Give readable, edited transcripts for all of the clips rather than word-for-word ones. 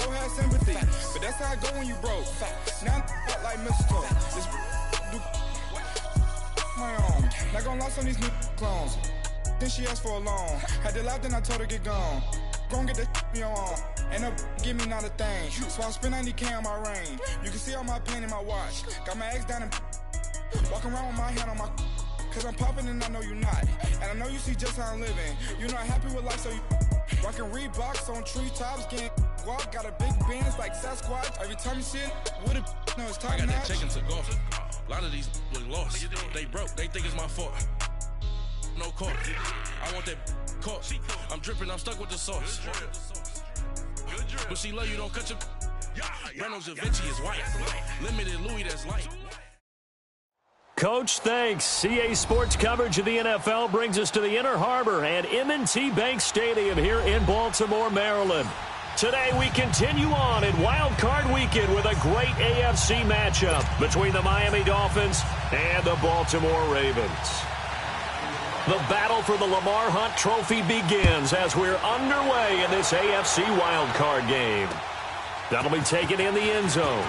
before had sympathy, but that's how it go when you broke. Now I'm like mistletoe. This do my own. Not gonna lie on these new clones. Then she asked for a loan. Had to laugh, then I told her get gone. Gon' get that me on. And up, give me not a thing. So I spend 90K on my range. You can see all my pain in my watch. Got my ex down and walking around with my hand on my. Cause I'm popping and I know you not. And I know you see just how I'm living. You're not happy with life, so you rockin' Reeboks on treetops, getting walk. Got a big Benz like Sasquatch. Every time you see it, with a no, it's time. I got that chicken to go. A lot of these look lost. They broke. They think it's my fault. No court. I want that court. I'm dripping. I'm stuck with the sauce. But she love you. Don't cut your. Breno Javinci is white. Limited Louis. That's light. Coach, thanks. CA Sports coverage of the NFL brings us to the Inner Harbor and M&T Bank Stadium here in Baltimore, Maryland. Today we continue on in Wild Card Weekend with a great AFC matchup between the Miami Dolphins and the Baltimore Ravens. The battle for the Lamar Hunt Trophy begins as we're underway in this AFC Wild Card game. That'll be taken in the end zone.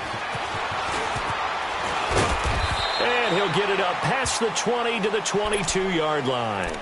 And he'll get it up past the 20 to the 22-yard line.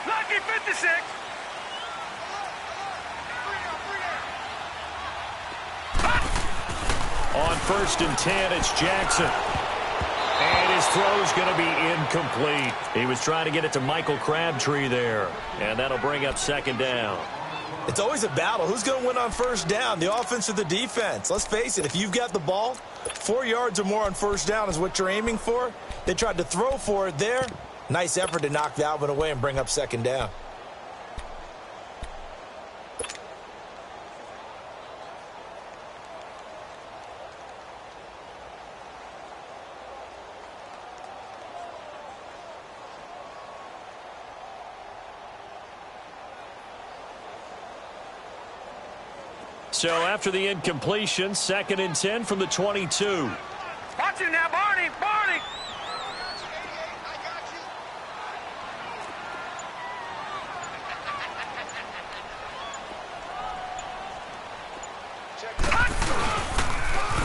Lucky 56. On 1st and 10, it's Jackson. And his throw's going to be incomplete. He was trying to get it to Michael Crabtree there. And that'll bring up 2nd down. It's always a battle. Who's going to win on 1st down, the offense or the defense? Let's face it, if you've got the ball, 4 yards or more on 1st down is what you're aiming for. They tried to throw for it there. Nice effort to knock that one away and bring up 2nd down. So after the incompletion, 2nd and 10 from the 22. Watch it now, Barney. Barney.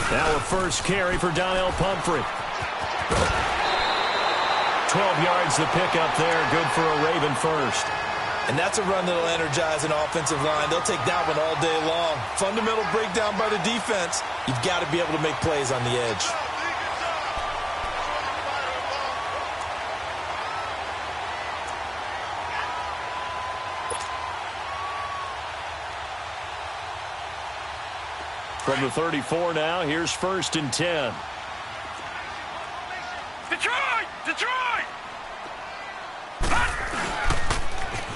Now a first carry for Donnell Pumphrey. 12 yards the pickup there. Good for a Raven first. And that's a run that'll energize an offensive line. They'll take that one all day long. Fundamental breakdown by the defense. You've got to be able to make plays on the edge. From the 34 now, here's 1st and 10. Detroit! Detroit!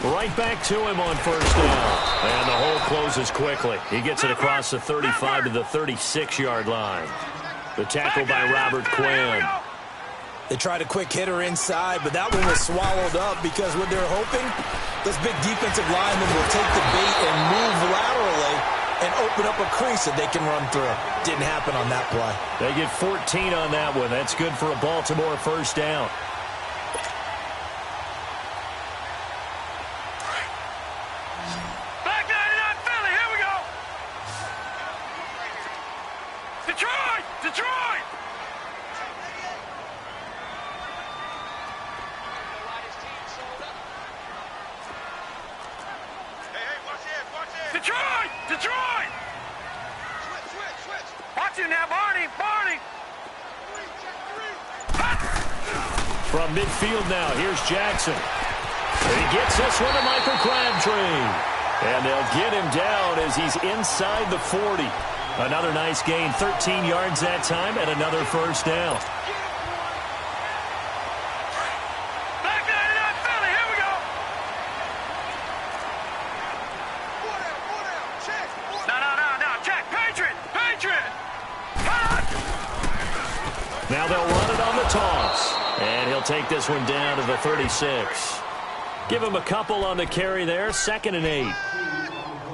Right back to him on 1st down. And the hole closes quickly. He gets it across the 35 to the 36-yard line. The tackle by Robert Quinn. They tried a quick hitter inside, but that one was swallowed up because what they're hoping, those big defensive linemen will take the bait and move laterally and open up a crease that they can run through. Didn't happen on that play. They get 14 on that one. That's good for a Baltimore 1st down. Back 99 Philly, here we go. Detroit! Detroit! Detroit! Detroit! Switch. Watch it now, Barney. Barney. From midfield now, here's Jackson. He gets this one to Michael Crabtree. And they'll get him down as he's inside the 40. Another nice gain, 13 yards that time, and another 1st down. Back 99 Philly, here we go. No. Check. Patriot. Now they'll run it on the toss. And he'll take this one down to the 36. Give him a couple on the carry there. 2nd and 8.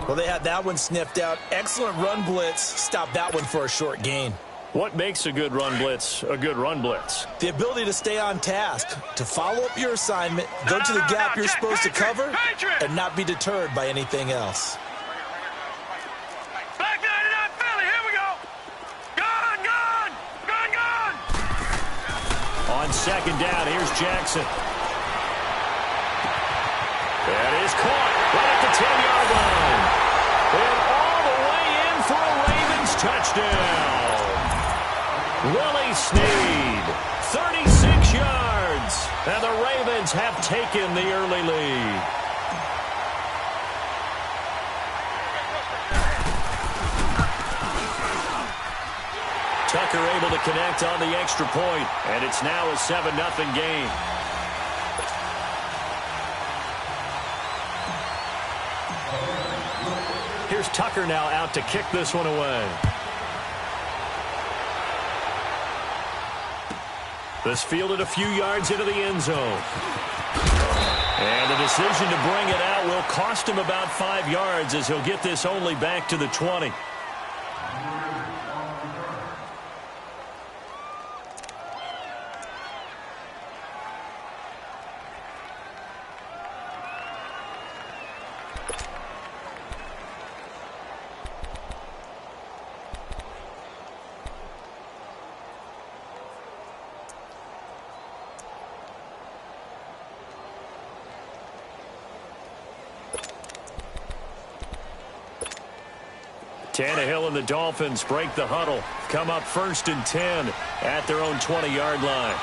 Well, they had that one sniffed out. Excellent run blitz. Stop that one for a short gain. What makes a good run blitz a good run blitz? The ability to stay on task, to follow up your assignment, go to the gap you're supposed to cover, and not be deterred by anything else. Black 99 Philly, here we go. Gone, gone, gone, gone. On 2nd down, here's Jackson. That is caught right at the 10-yard line. And all the way in for a Ravens touchdown. Willie Snead, 36 yards. And the Ravens have taken the early lead. Tucker able to connect on the extra point, and it's now a 7-0 game. Here's Tucker now out to kick this one away. This fielded a few yards into the end zone. And the decision to bring it out will cost him about 5 yards as he'll get this only back to the 20. Tannehill and the Dolphins break the huddle. Come up 1st and 10 at their own 20-yard line.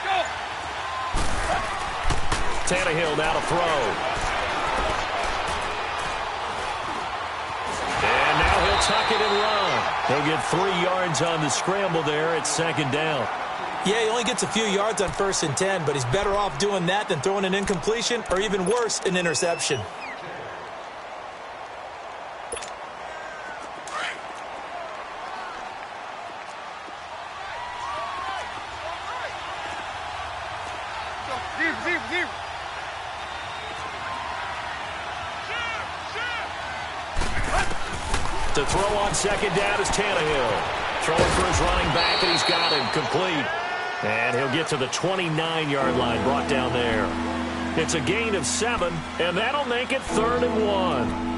Go. Tannehill now to throw. And now he'll tuck it and run. He'll get 3 yards on the scramble there at 2nd down. Yeah, he only gets a few yards on 1st and 10, but he's better off doing that than throwing an incompletion or even worse, an interception. To throw on 2nd down is Tannehill. Throwing for his running back, and he's got him complete. And he'll get to the 29-yard line, brought down there. It's a gain of 7, and that'll make it 3rd and 1.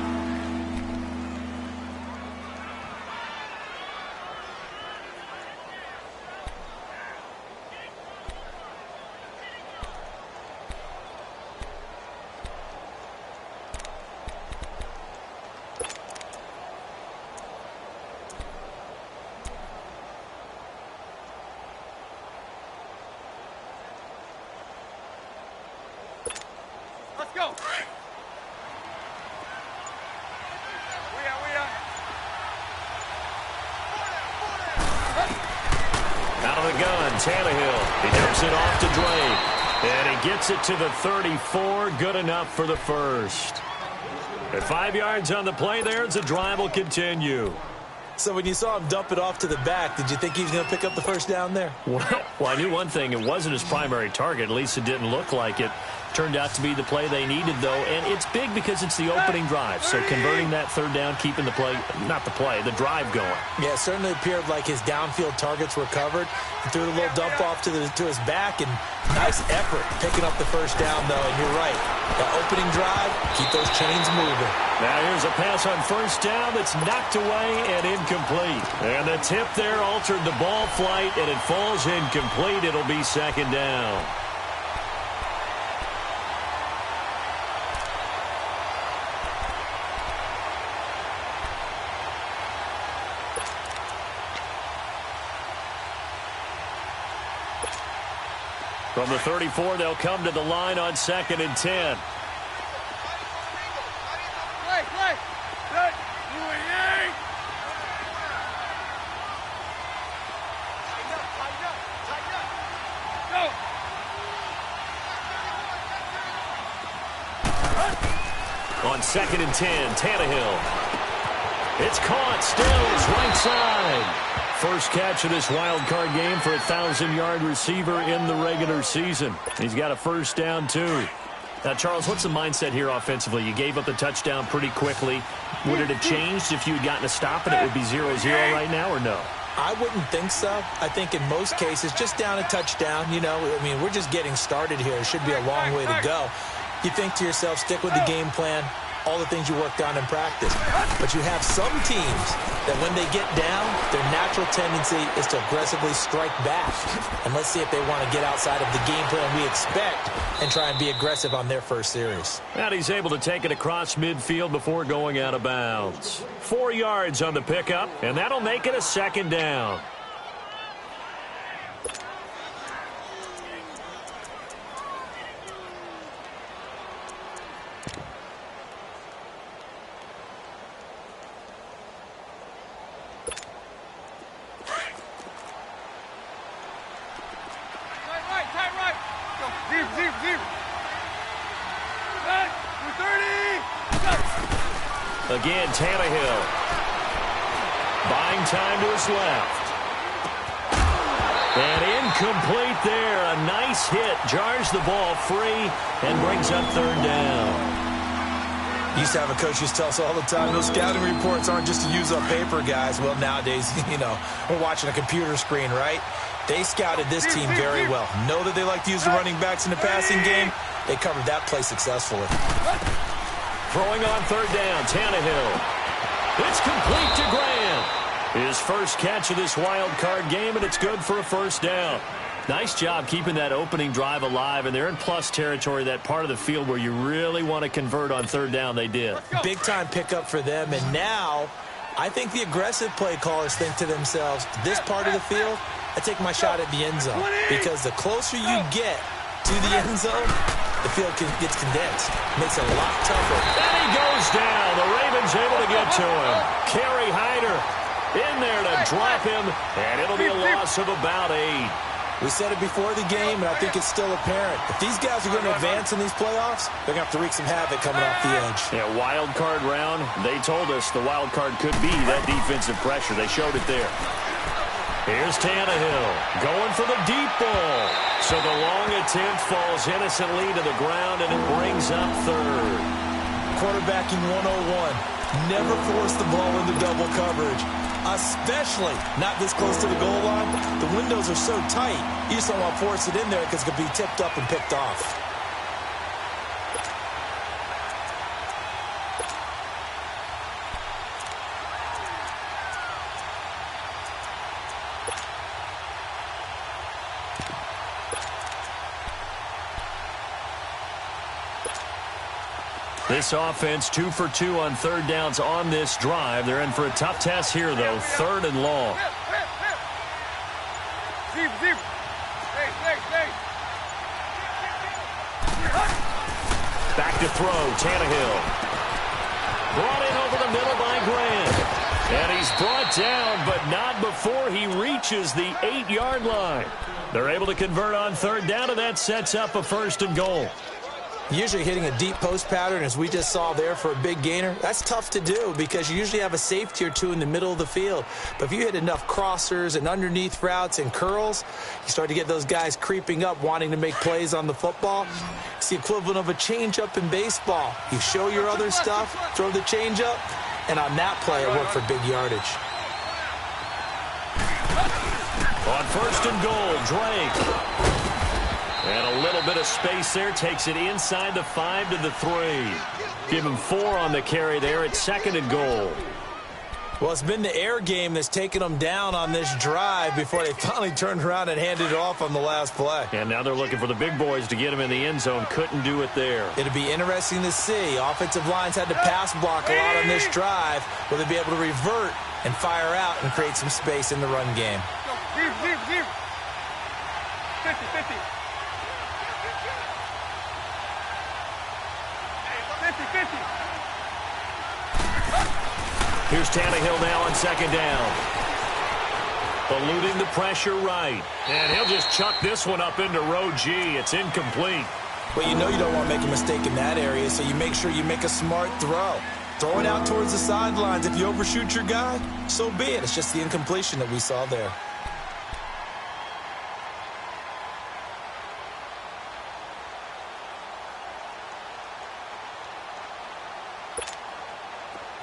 Let's go. Out of the gun, Tannehill. He dumps it off to Drake. And he gets it to the 34. Good enough for the first. At 5 yards on the play there, the drive will continue. So when you saw him dump it off to the back, did you think he was going to pick up the first down there? Well, I knew one thing. It wasn't his primary target. At least it didn't look like it. Turned out to be the play they needed, though. And it's big because it's the opening drive. So converting that 3rd down, keeping the play, not the play, the drive going. Yeah, it certainly appeared like his downfield targets were covered. He threw a little dump off to his back, and nice effort picking up the first down, though. And you're right. That opening drive, keep those chains moving. Now here's a pass on 1st down that's knocked away and incomplete. And the tip there altered the ball flight, and it falls incomplete. It'll be 2nd down. From the 34, they'll come to the line on 2nd and 10. On 2nd and 10, Tannehill. It's caught. Stills right side. First catch of this wild card game for a 1,000-yard receiver in the regular season. He's got a first down, too. Now, Charles, what's the mindset here offensively? You gave up the touchdown pretty quickly. Would it have changed if you had gotten a stop and it would be 0-0 right now, or no? I wouldn't think so. I think in most cases, just down a touchdown, you know, I mean, we're just getting started here. It should be a long way to go. You think to yourself, stick with the game plan, all the things you worked on in practice. But you have some teams that when they get down, their natural tendency is to aggressively strike back. And let's see if they want to get outside of the game plan we expect and try and be aggressive on their first series. And he's able to take it across midfield before going out of bounds. 4 yards on the pickup, and that'll make it a second down. Again, Tannehill. Buying time to his left. And incomplete there. A nice hit. Jars the ball free and brings up third down. Used to have a coach used to tell us all the time, those scouting reports aren't just to use up paper, guys. Well, nowadays, you know, we're watching a computer screen, right? They scouted this team very well. Know that they like to use the running backs in the passing game. They covered that play successfully. Throwing on third down, Tannehill. It's complete to Graham. His first catch of this wild card game, and it's good for a first down. Nice job keeping that opening drive alive, and they're in plus territory, that part of the field where you really want to convert on third down. They did. Big-time pickup for them, and now I think the aggressive play callers think to themselves, this part of the field, I take my shot at the end zone, because the closer you get to the end zone, the field gets condensed. Makes it a lot tougher. And he goes down. The Ravens able to get to him. Kerry Hyder in there to drop him, and it'll be a loss of about 8. We said it before the game, and I think it's still apparent. If these guys are going to advance in these playoffs, they're going to have to wreak some havoc coming off the edge. Yeah, wild card round, they told us the wild card could be that defensive pressure. They showed it there. Here's Tannehill going for the deep ball. So the long attempt falls innocently to the ground, and it brings up third. Quarterbacking 101. Never force the ball into double coverage, especially not this close to the goal line. The windows are so tight, you just don't want to force it in there because it could be tipped up and picked off. This offense 2 for 2 on third downs on this drive. They're in for a tough test here, though. Third and long. Back to throw. Tannehill. Brought in over the middle by Graham. And he's brought down, but not before he reaches the 8-yard line. They're able to convert on third down, and that sets up a first and goal. Usually hitting a deep post pattern, as we just saw there for a big gainer, that's tough to do because you usually have a safety or two in the middle of the field. But if you hit enough crossers and underneath routes and curls, you start to get those guys creeping up, wanting to make plays on the football. It's the equivalent of a changeup in baseball. You show your other stuff, throw the changeup, and on that play, it worked for big yardage. On first and goal, Drake. And a little bit of space there, takes it inside the 5 to the 3. Give him 4 on the carry there at second and goal. Well, it's been the air game that's taken them down on this drive before they finally turned around and handed it off on the last play. And now they're looking for the big boys to get him in the end zone. Couldn't do it there. It'll be interesting to see. Offensive lines had to pass block a lot on this drive. Will they be able to revert and fire out and create some space in the run game? 50-50. Here's Tannehill now on second down. Eluding the pressure right. And he'll just chuck this one up into row G. It's incomplete. Well, you know you don't want to make a mistake in that area, so you make sure you make a smart throw. Throw it out towards the sidelines. If you overshoot your guy, so be it. It's just the incompletion that we saw there.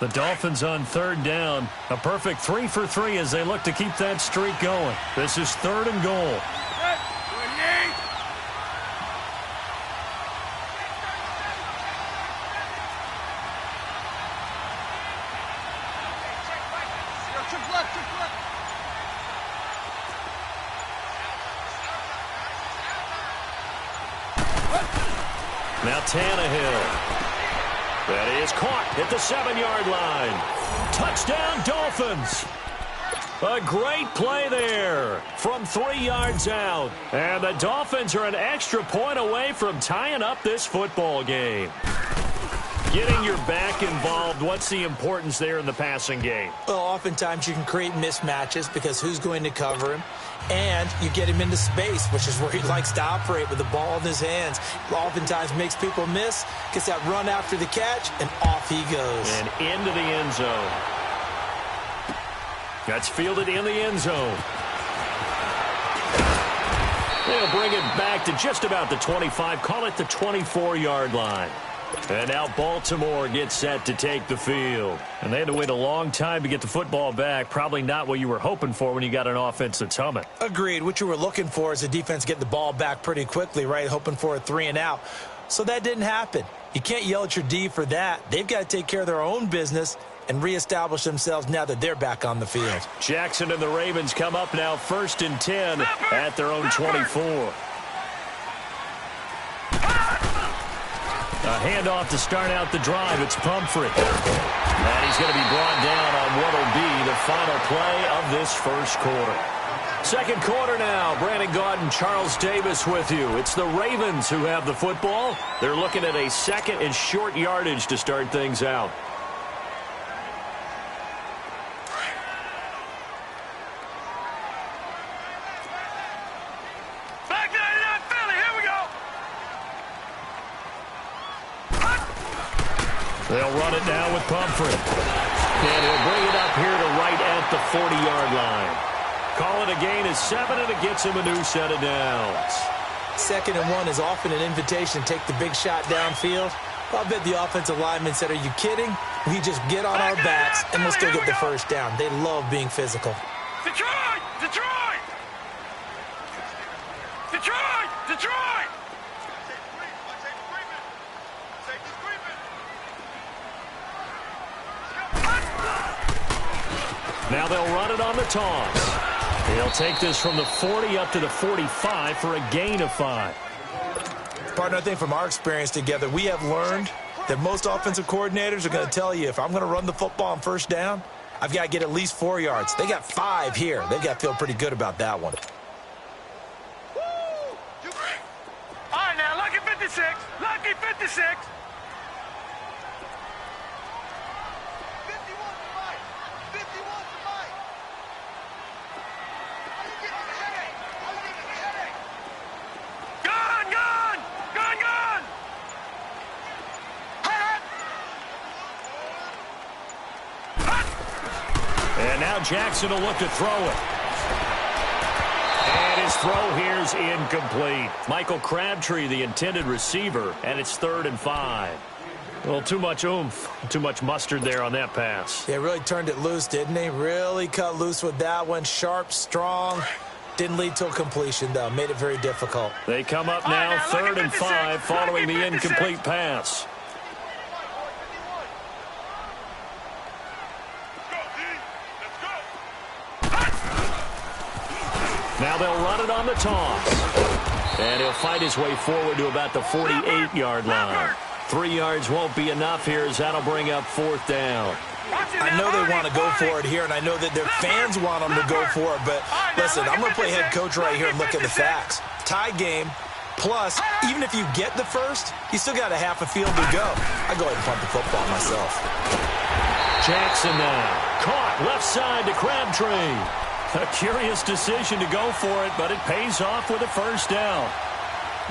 The Dolphins on third down. A perfect 3 for 3 as they look to keep that streak going. This is 3rd and goal. Now Tannehill. That is caught at the 7-yard line. Touchdown, Dolphins. A great play there from 3 yards out. And the Dolphins are an extra point away from tying up this football game. Getting your back involved, what's the importance there in the passing game? Well, oftentimes you can create mismatches because who's going to cover him? And you get him into space, which is where he likes to operate with the ball in his hands. Oftentimes makes people miss, gets that run after the catch, and off he goes. And into the end zone. That's fielded in the end zone. They'll bring it back to just about the 25, call it the 24-yard line. And now Baltimore gets set to take the field. And they had to wait a long time to get the football back. Probably not what you were hoping for when you got an offense that's humming. Agreed. What you were looking for is the defense get the ball back pretty quickly, right? Hoping for a 3 and out. So that didn't happen. You can't yell at your D for that. They've got to take care of their own business and reestablish themselves now that they're back on the field. Jackson and the Ravens come up now 1st and 10 at their own 24. A handoff to start out the drive. It's Pumphrey. And he's going to be brought down on what will be the final play of this first quarter. Second quarter now. Brandon Gaudin, Charles Davis with you. It's the Ravens who have the football. They're looking at a 2nd and short yardage to start things out. They'll run it now with Pumphrey. And he'll bring it up here to right at the 40-yard line. Call it a gain of 7, and it gets him a new set of downs. 2nd and 1 is often an invitation to take the big shot downfield. I bet the offensive lineman said, are you kidding? We just get on our backs, and let's go get the first down. They love being physical. Detroit! Detroit! Detroit! Detroit! Now they'll run it on the toss. They'll take this from the 40 up to the 45 for a gain of 5. Partner, I think from our experience together, we have learned that most offensive coordinators are going to tell you, if I'm going to run the football on first down, I've got to get at least 4 yards. They got 5 here. They've got to feel pretty good about that one. All right, now, lucky 56. Lucky 56. And now Jackson will look to throw it. And his throw here's incomplete. Michael Crabtree, the intended receiver, and it's 3rd and 5. Well, too much oomph, too much mustard there on that pass. They really turned it loose, didn't they? Really cut loose with that one. Sharp, strong. Didn't lead to a completion, though. Made it very difficult. They come up now 3rd and 5 following the incomplete pass. Now they'll run it on the toss. And he'll fight his way forward to about the 48-yard line. 3 yards won't be enough here as that'll bring up 4th down. I know they want to go for it here, and I know that their fans want them to go for it, but listen, I'm going to play head coach right here and look at the facts. Tie game, plus, even if you get the first, you still got a half a field to go. I go ahead and punt the football myself. Jackson now. Caught left side to Crabtree. A curious decision to go for it, but it pays off with a first down.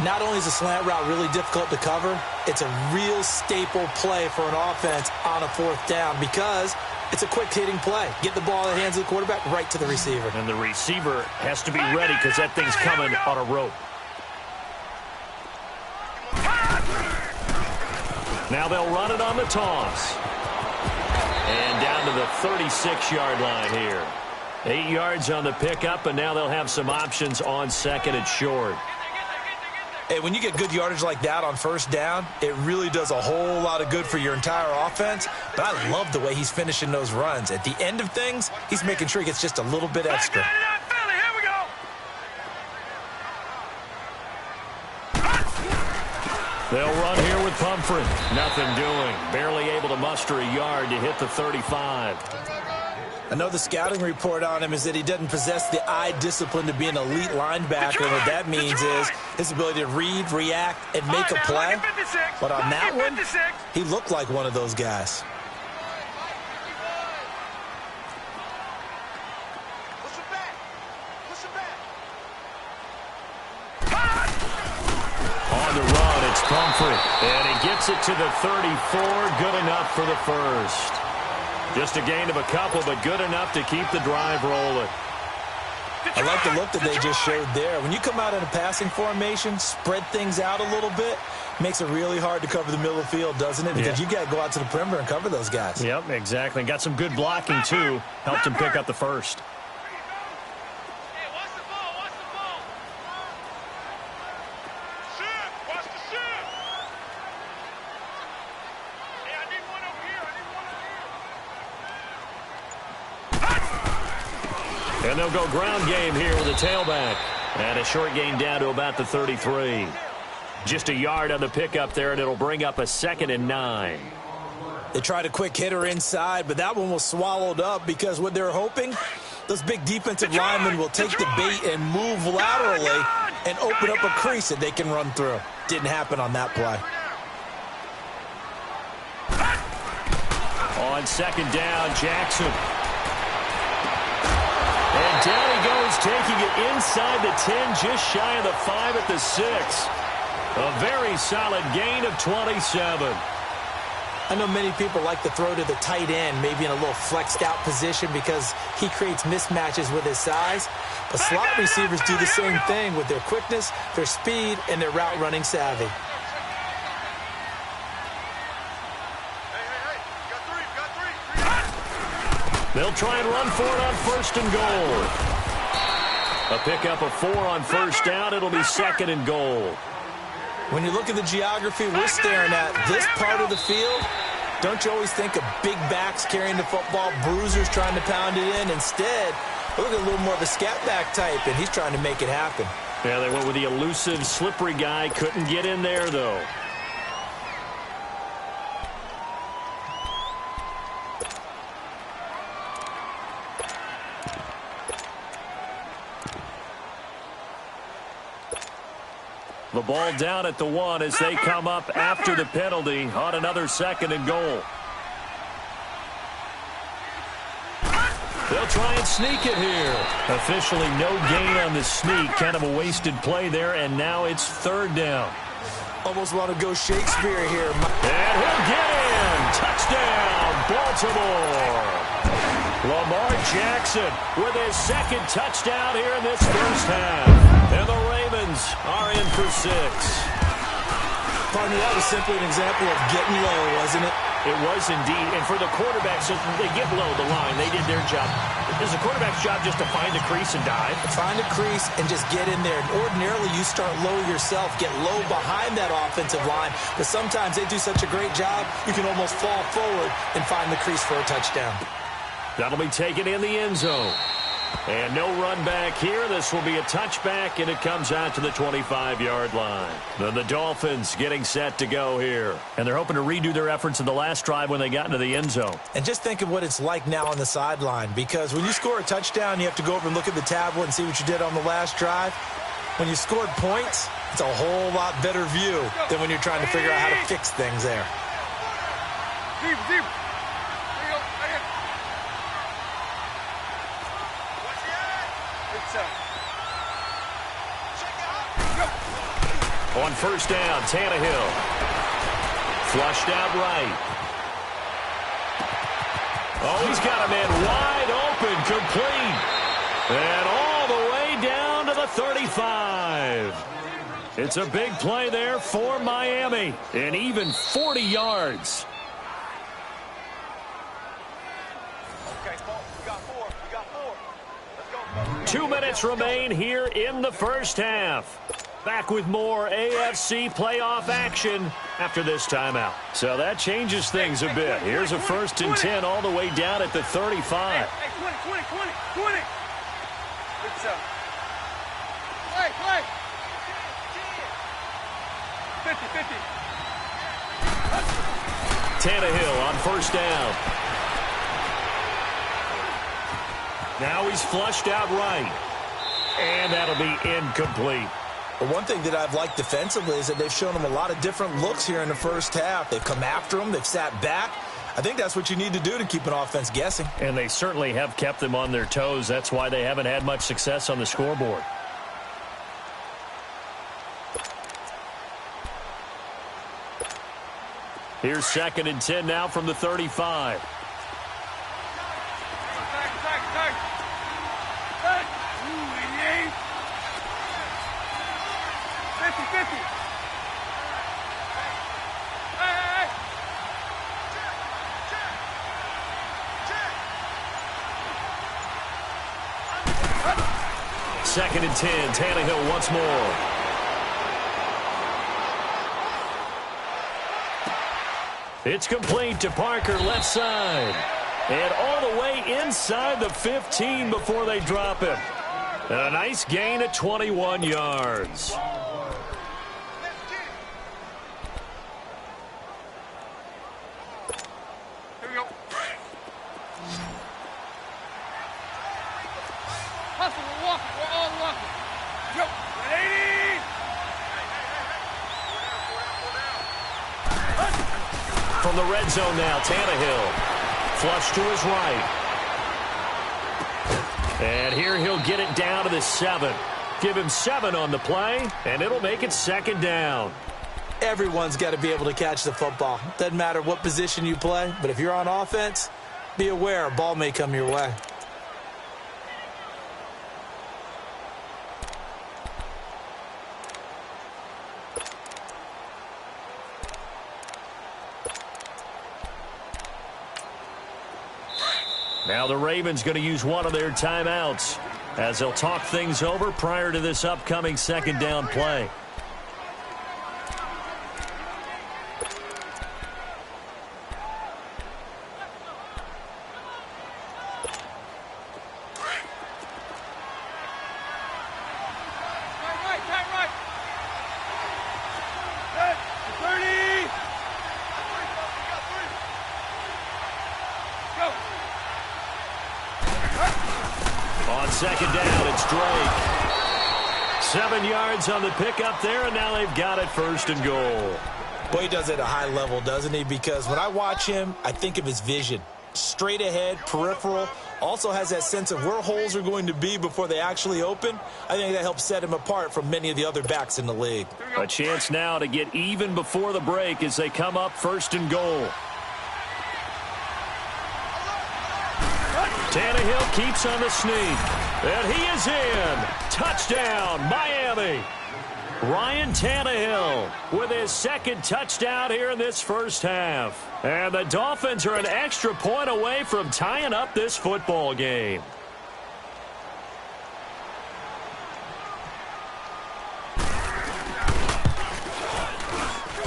Not only is a slant route really difficult to cover, it's a real staple play for an offense on a fourth down because it's a quick-hitting play. Get the ball in the hands of the quarterback right to the receiver. And the receiver has to be ready because that thing's coming on a rope. Now they'll run it on the toss. And down to the 36-yard line here. 8 yards on the pickup, and now they'll have some options on second and short. Hey, when you get good yardage like that on first down, it really does a whole lot of good for your entire offense. But I love the way he's finishing those runs. At the end of things, he's making sure he gets just a little bit extra. They'll run here with Pumphrey. Nothing doing. Barely able to muster a yard to hit the 35. I know the scouting report on him is that he doesn't possess the eye discipline to be an elite linebacker. And what that means is his ability to read, react, and make a play. But on that one, he looked like one of those guys. On the run, it's Pumphrey. And he gets it to the 34. Good enough for the first. Just a gain of a couple, but good enough to keep the drive rolling. I like the look that they just showed there. When you come out in a passing formation, spread things out a little bit, makes it really hard to cover the middle of the field, doesn't it? Because you got to go out to the perimeter and cover those guys. Yep, exactly. And got some good blocking, too. Helped him pick up the first. And they'll go ground game here with a tailback. And a short gain down to about the 33. Just a yard on the pickup there, and it'll bring up a 2nd and 9. They tried a quick hitter inside, but that one was swallowed up because what they're hoping, those big defensive linemen will take the bait and move laterally and open up a crease that they can run through. Didn't happen on that play. On 2nd down, Jackson. And down he goes, taking it inside the 10, just shy of the 5 at the 6. A very solid gain of 27. I know many people like to throw to the tight end, maybe in a little flexed out position because he creates mismatches with his size. But slot receivers do the same thing with their quickness, their speed, and their route running savvy. They'll try and run for it on 1st and goal. A pickup of 4 on 1st down. It'll be 2nd and goal. When you look at the geography we're staring at, this part of the field, don't you always think of big backs carrying the football, bruisers trying to pound it in? Instead, look at a little more of a scat back type, and he's trying to make it happen. Yeah, they went with the elusive, slippery guy. Couldn't get in there, though. The ball down at the 1 as they come up after the penalty on another 2nd and goal. They'll try and sneak it here. Officially no gain on the sneak. Kind of a wasted play there, and now it's 3rd down. Almost want to go Shakespeare here. And he'll get in. Touchdown, Baltimore. Lamar Jackson with his 2nd touchdown here in this first half. And the Ravens are in for 6. Pardon me, that was simply an example of getting low, wasn't it? It was indeed. And for the quarterbacks, they get low the line. They did their job. Is the quarterback's job just to find the crease and dive? Find a crease and just get in there. And ordinarily, you start low yourself, get low behind that offensive line. But sometimes they do such a great job, you can almost fall forward and find the crease for a touchdown. That'll be taken in the end zone. And no run back here. This will be a touchback, and it comes out to the 25-yard line. Then the Dolphins getting set to go here. And they're hoping to redo their efforts in the last drive when they got into the end zone. And just think of what it's like now on the sideline, because when you score a touchdown, you have to go over and look at the tablet and see what you did on the last drive. When you scored points, it's a whole lot better view than when you're trying to figure out how to fix things there. Deep. On first down, Tannehill. Flushed out right. Oh, he's got a man wide open, complete. And all the way down to the 35. It's a big play there for Miami. And even 40 yards. Okay, we got four. We got four. Let's go. 2 minutes remain here in the first half. Back with more AFC playoff action after this timeout. So that changes things a bit. Here's a 1st and 10 all the way down at the 35. Hey, 20. Good stuff. Play. 50. Tannehill on first down. Now he's flushed out right. And that'll be incomplete. But one thing that I've liked defensively is that they've shown him a lot of different looks here in the first half. They've come after him. They've sat back. I think that's what you need to do to keep an offense guessing. And they certainly have kept them on their toes. That's why they haven't had much success on the scoreboard. Here's 2nd and 10 now from the 35. Attack. 50. Hey. 2nd and 10. Tannehill once more. It's complete to Parker, left side. And all the way inside the 15 before they drop him. And a nice gain at 21 yards. Here we go. Hustle, we're walking. We're all walking. Yo, 80. From the red zone now, Tannehill. Flush to his right. And here he'll get it down to the 7. Give him 7 on the play, and it'll make it 2nd down. Everyone's got to be able to catch the football. Doesn't matter what position you play, but if you're on offense, be aware a ball may come your way. Now the Ravens going to use one of their timeouts as they'll talk things over prior to this upcoming 2nd down play. Right. 30. Go. On 2nd down, it's Drake. 7 yards on the pickup there, and now they've got it 1st and goal. Boy, he does it at a high level, doesn't he? Because when I watch him, I think of his vision. Straight ahead, peripheral. Also has that sense of where holes are going to be before they actually open. I think that helps set him apart from many of the other backs in the league. A chance now to get even before the break as they come up 1st and goal. Tannehill keeps on the sneak. And he is in. Touchdown, Miami. Ryan Tannehill with his 2nd touchdown here in this first half. And the Dolphins are an extra point away from tying up this football game.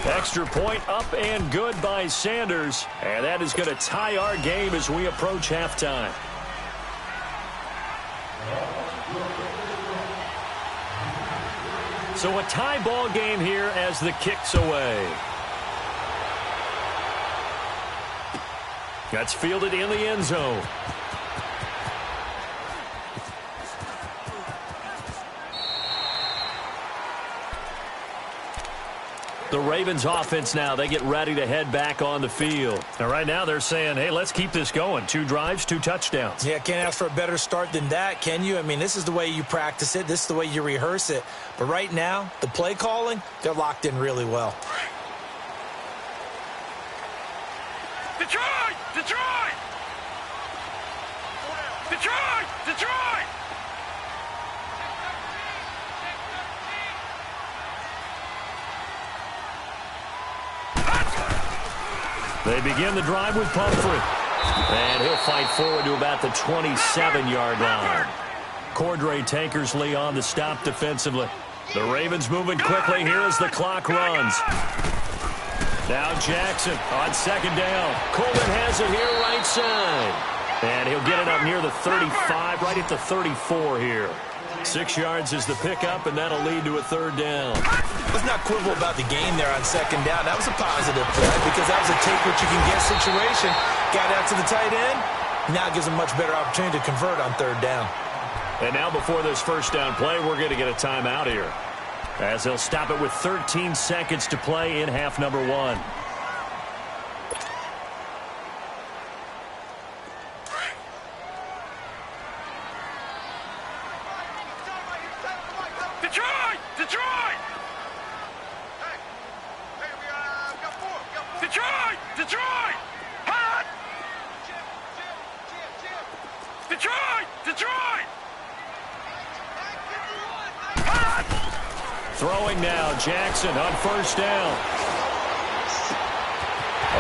Extra point up and good by Sanders. And that is going to tie our game as we approach halftime. So a tie ball game here as the kick's away. That's fielded in the end zone. The Ravens offense now, they get ready to head back on the field. Now, right now, they're saying, hey, let's keep this going. 2 drives, 2 touchdowns. Yeah, can't ask for a better start than that, can you? I mean, this is the way you practice it. This is the way you rehearse it. But right now, the play calling, they're locked in really well. Detroit! Detroit! Detroit! Detroit! They begin the drive with Pumphrey. And he'll fight forward to about the 27-yard line. Cordray Tankersley on the stop defensively. The Ravens moving quickly here as the clock runs. Now Jackson on second down. Coleman has it here right side. And he'll get it up near the 35, right at the 34 here. 6 yards is the pickup, and that'll lead to a 3rd down. Let's not quibble about the gain there on second down. That was a positive play because that was a take-what-you-can-get situation. Got out to the tight end. Now gives him much better opportunity to convert on 3rd down. And now before this first down play, we're going to get a timeout here, as they'll stop it with 13 seconds to play in half number 1. Detroit! Detroit! Hey, we got 4. Detroit! Detroit! Hot! Detroit! Detroit! Hot! Throwing now, Jackson on first down.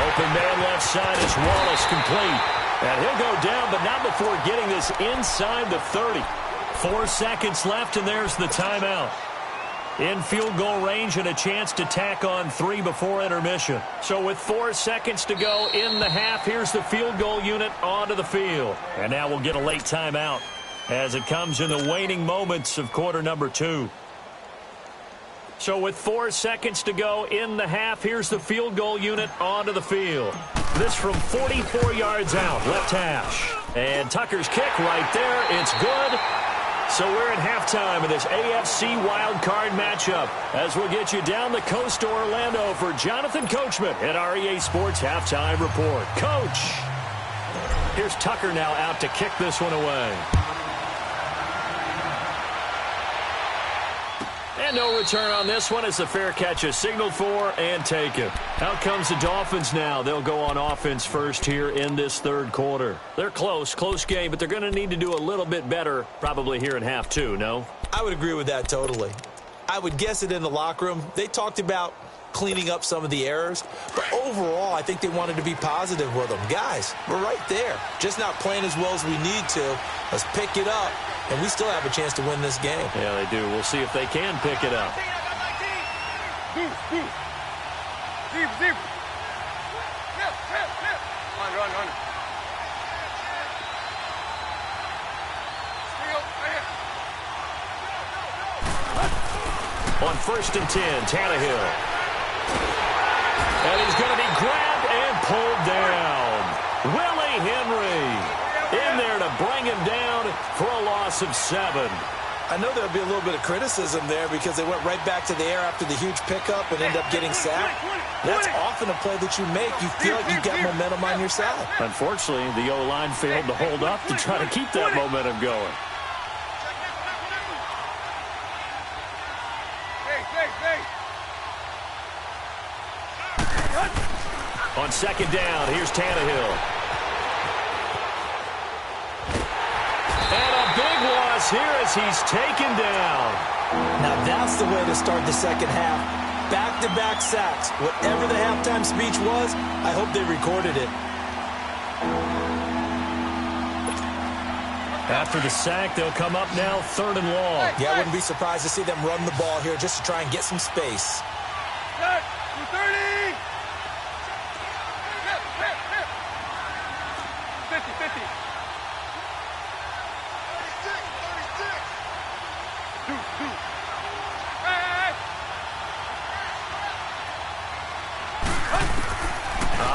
Open man left side is Wallace complete. And he'll go down, but not before getting this inside the 30. 4 seconds left, and there's the timeout. In field goal range and a chance to tack on 3 before intermission. So with 4 seconds to go in the half, here's the field goal unit onto the field. And now we'll get a late timeout as it comes in the waning moments of quarter number 2. So with 4 seconds to go in the half, here's the field goal unit onto the field. This from 44 yards out, left hash. And Tucker's kick right there. It's good. So we're at halftime of this AFC wildcard matchup as we'll get you down the coast to Orlando for Jonathan Coachman at our EA Sports Halftime Report. Coach! Here's Tucker now out to kick this one away. And no return on this one as the fair catch is signaled for and taken. Out comes the Dolphins now. They'll go on offense first here in this 3rd quarter. They're close game, but they're going to need to do a little bit better probably here in half 2, no? I would agree with that totally. I would guess it in the locker room. They talked about cleaning up some of the errors, but overall, I think they wanted to be positive with them. Guys, we're right there. Just not playing as well as we need to. Let's pick it up, and we still have a chance to win this game. Yeah, they do. We'll see if they can pick it up. Zip. Run. On 1st and 10, Tannehill. And he's going to be grabbed and pulled down. Willie Henry in there to bring him down for a loss of 7. I know there'll be a little bit of criticism there because they went right back to the air after the huge pickup and end up getting sacked. That's often a play that you make. You feel like you've got momentum on your side. Unfortunately, the O-line failed to hold up to try to keep that momentum going. On 2nd down, here's Tannehill. And a big loss here as he's taken down. Now that's the way to start the second half. Back-to-back sacks. Whatever the halftime speech was, I hope they recorded it. After the sack, they'll come up now 3rd and long. Yeah, I wouldn't be surprised to see them run the ball here just to try and get some space. 230! 50.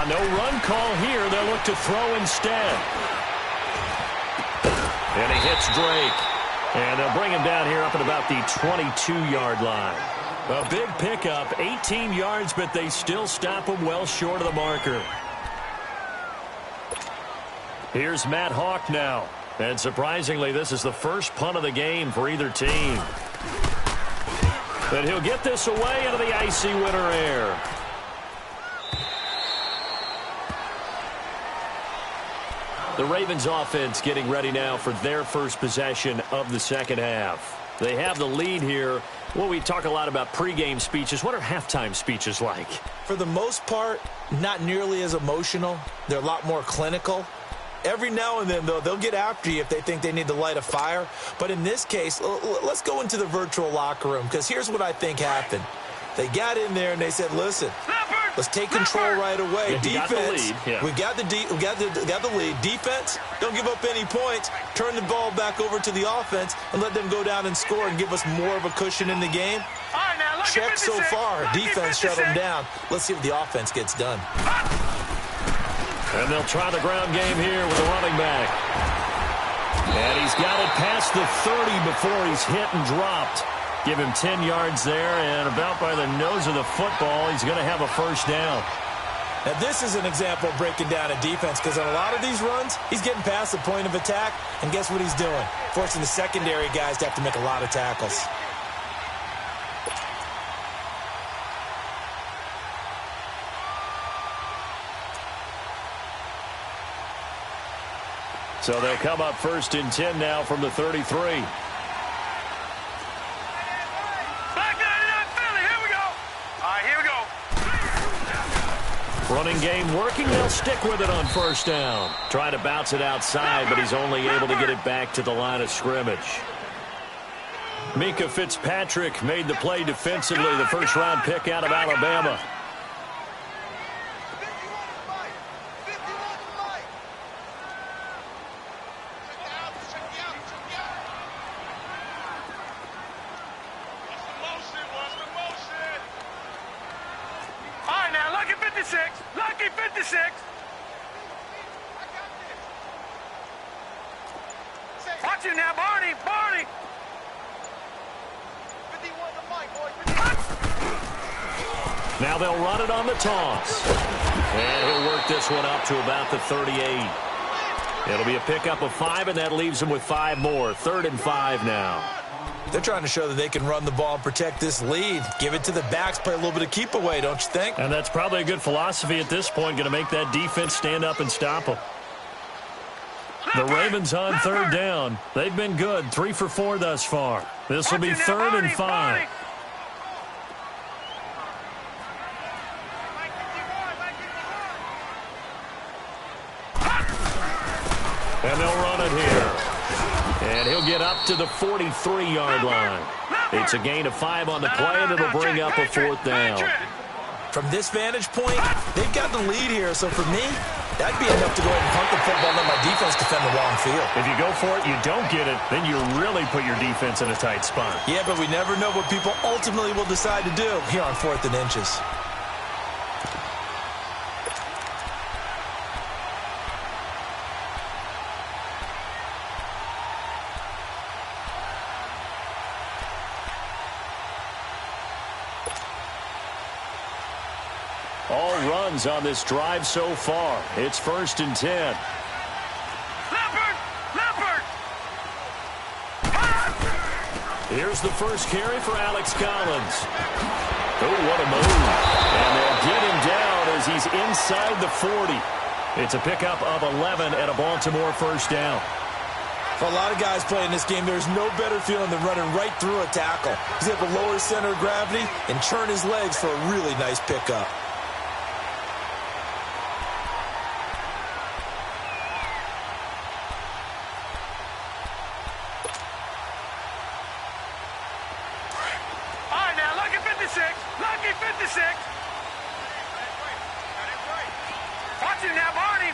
No run call here. They'll look to throw instead. And he hits Drake. And they'll bring him down here up at about the 22-yard line. A big pickup, 18 yards, but they still stop him well short of the marker. Here's Matt Hawk now. And surprisingly, this is the first punt of the game for either team. And he'll get this away into the icy winter air. The Ravens offense getting ready now for their first possession of the second half. They have the lead here. Well, we talk a lot about pregame speeches. What are halftime speeches like? For the most part, not nearly as emotional. They're a lot more clinical. Every now and then, though, they'll get after you if they think they need to light a fire. But in this case, let's go into the virtual locker room, because here's what I think happened. They got in there and they said, listen, let's take control right away. Yeah, Defense, we got the lead. Defense, don't give up any points. Turn the ball back over to the offense and let them go down and score and give us more of a cushion in the game. Check so far. Defense shut them down. Let's see what the offense gets done. And they'll try the ground game here with a running back. And he's got it past the 30 before he's hit and dropped. Give him 10 yards there, and about by the nose of the football, he's going to have a first down. Now, this is an example of breaking down a defense, because on a lot of these runs, he's getting past the point of attack, and guess what he's doing? Forcing the secondary guys to have to make a lot of tackles. So they'll come up first and 10 now from the 33. Running game working. They'll stick with it on first down. Trying to bounce it outside, but he's only able to get it back to the line of scrimmage. Mika Fitzpatrick made the play defensively, the first-round pick out of Alabama. Lucky 56. Watch him now, Barney. 51 to Mike, boy. Now they'll run it on the toss. And he'll work this one up to about the 38. It'll be a pickup of 5, and that leaves him with 5 more. 3rd and 5 now. They're trying to show that they can run the ball and protect this lead. Give it to the backs, play a little bit of keep away, don't you think? And that's probably a good philosophy at this point, going to make that defense stand up and stop them. The Ravens on 3rd down. They've been good, 3 for 4 thus far. This will be 3rd and 5. And they'll run it here. And he'll get up to the 43-yard line. It's a gain of 5 on the play, and it'll bring up a 4th down. From this vantage point, they've got the lead here. So for me, that'd be enough to go ahead and punt the football and let my defense defend the long field. If you go for it, you don't get it, then you really put your defense in a tight spot. Yeah, but we never know what people ultimately will decide to do here on 4th and inches. All runs on this drive so far. It's 1st and 10. Leopard! Here's the first carry for Alex Collins. Oh, what a move. And they'll get him down as he's inside the 40. It's a pickup of 11 and a Baltimore first down. For a lot of guys playing this game, there's no better feeling than running right through a tackle. He's able to lower his center of gravity and churn his legs for a really nice pickup. Lucky 56. Watch him now, Barney.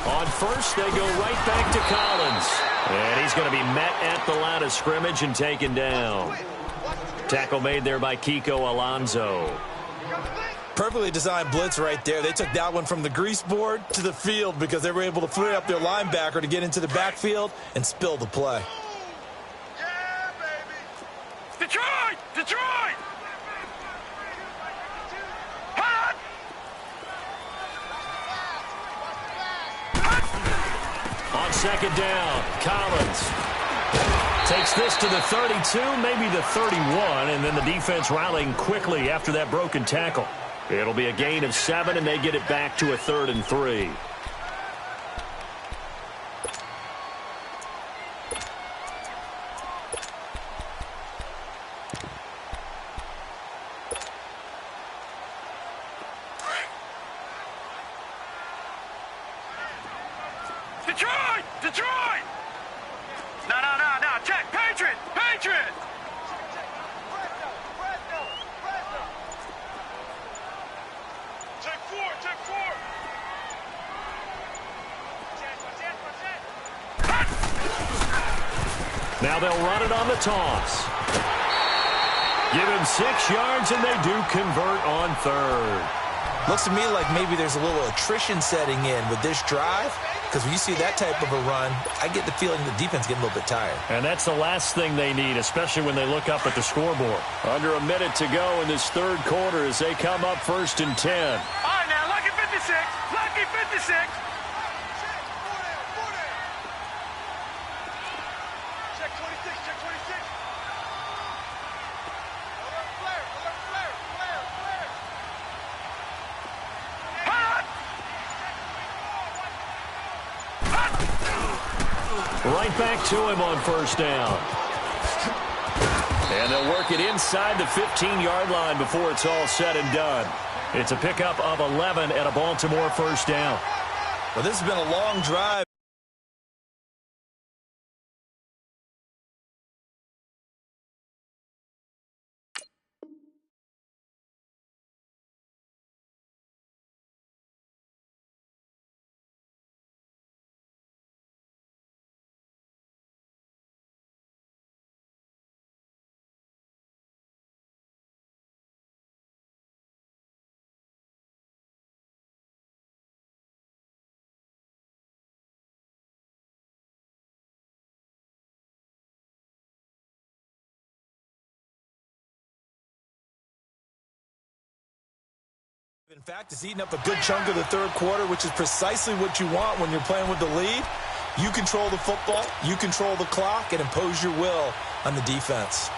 On first, they go right back to Collins. And he's going to be met at the line of scrimmage and taken down. Tackle made there by Kiko Alonso. Perfectly designed blitz right there. They took that one from the grease board to the field because they were able to free up their linebacker to get into the backfield and spill the play. Yeah, baby. Detroit! Detroit! Hot! On second down, Collins takes this to the 32, maybe the 31, and then the defense rallying quickly after that broken tackle. It'll be a gain of 7, and they get it back to a 3rd and 3. Detroit! Detroit! No. Check. Patriot! Patriot! Check 4. Check 4. Now they'll run it on the toss. Give him 6 yards, and they do convert on 3rd. Looks to me like maybe there's a little attrition setting in with this drive, because when you see that type of a run, I get the feeling the defense getting a little bit tired. And that's the last thing they need, especially when they look up at the scoreboard. Under a minute to go in this 3rd quarter as they come up 1st and 10. All right, now, lucky 56. Lucky 56. Check 26. Check 26. Alert flare. Alert flare. Flare. Flare. Hot! Right back to him on 1st down. And they'll work it inside the 15-yard line before it's all said and done. It's a pickup of 11 and a Baltimore 1st down. Well, this has been a long drive. In fact, it's eating up a good chunk of the 3rd quarter, which is precisely what you want when you're playing with the lead. You control the football, you control the clock, and impose your will on the defense.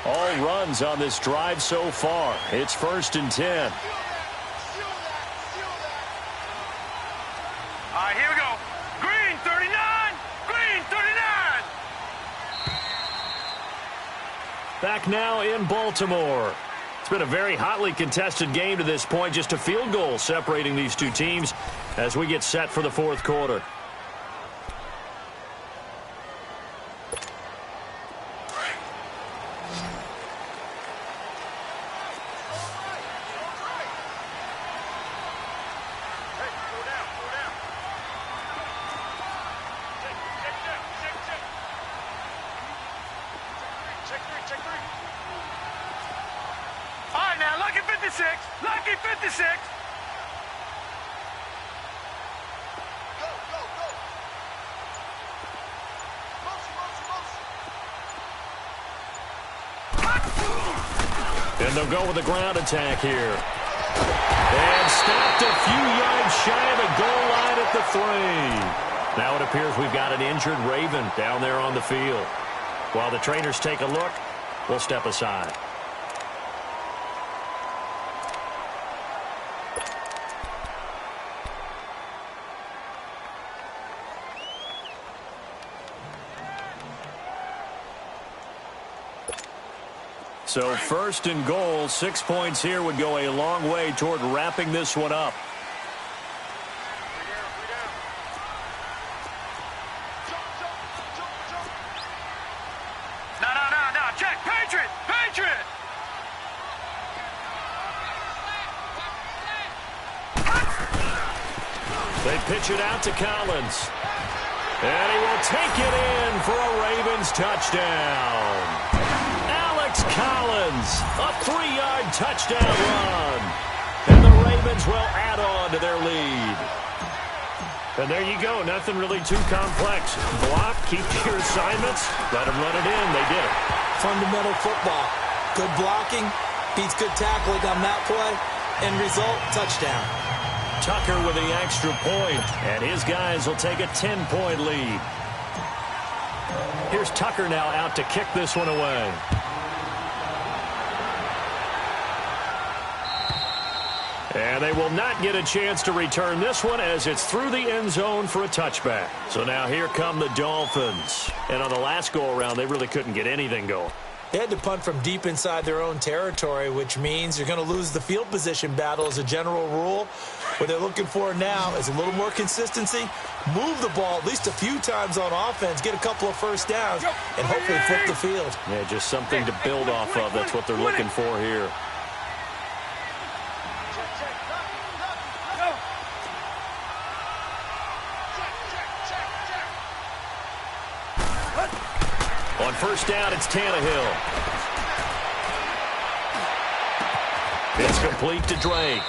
All runs on this drive so far. It's 1st and 10. All right, here we go. Green 39. Green 39. Back now in Baltimore. It's been a very hotly contested game to this point. Just a field goal separating these two teams as we get set for the 4th quarter. Lucky 56. Go. Motion. And they'll go with the ground attack here. And stopped a few yards shy of the goal line at the 3. Now it appears we've got an injured Raven down there on the field. While the trainers take a look, we'll step aside. So 1st and goal, 6 points here would go a long way toward wrapping this one up. No. Check. Patriot. They pitch it out to Collins. And he will take it in for a Ravens touchdown. Alex Collins, a 3-yard touchdown run. And the Ravens will add on to their lead. And there you go. Nothing really too complex. Block, keep to your assignments, let them run it in. They did it. Fundamental football. Good blocking, beats good tackling on that play. End result, touchdown. Tucker with the extra point, and his guys will take a 10-point lead. Here's Tucker now out to kick this one away. And they will not get a chance to return this one as it's through the end zone for a touchback. So now here come the Dolphins. And on the last go-around, they really couldn't get anything going. They had to punt from deep inside their own territory, which means you're going to lose the field position battle as a general rule. What they're looking for now is a little more consistency, move the ball at least a few times on offense, get a couple of first downs, and hopefully flip the field. Yeah, just something to build off of. That's what they're looking for here. On first down, it's Tannehill. It's complete to Drake.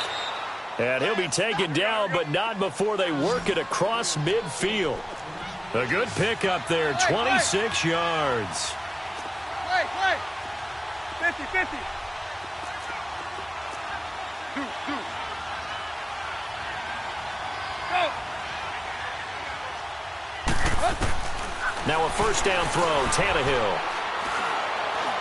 And he'll be taken down, but not before they work it across midfield. A good pickup there, 26 yards. Wait. 50-50. Do. Go. Now a first down throw, Tannehill.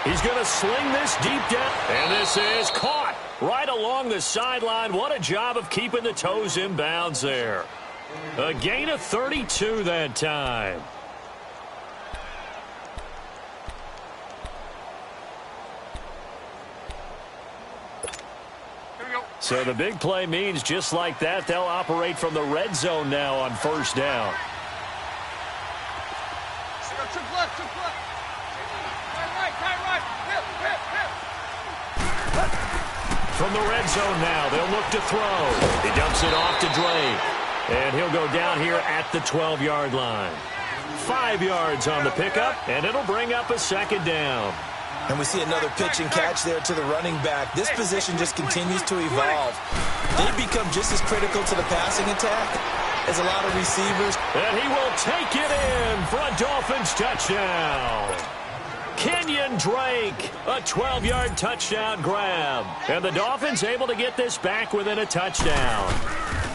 He's going to sling this deep down. And this is caught right along the sideline. What a job of keeping the toes in bounds there. A gain of 32 that time. So the big play means just like that, they'll operate from the red zone now on first down. From the red zone now, they'll look to throw. He dumps it off to Drake. And he'll go down here at the 12-yard line. 5 yards on the pickup, and it'll bring up a second down. And we see another pitch and catch there to the running back. This position just continues to evolve. They've become just as critical to the passing attack as a lot of receivers. And he will take it in for a Dolphins touchdown. Kenyon Drake, a 12-yard touchdown grab. And the Dolphins able to get this back within a touchdown.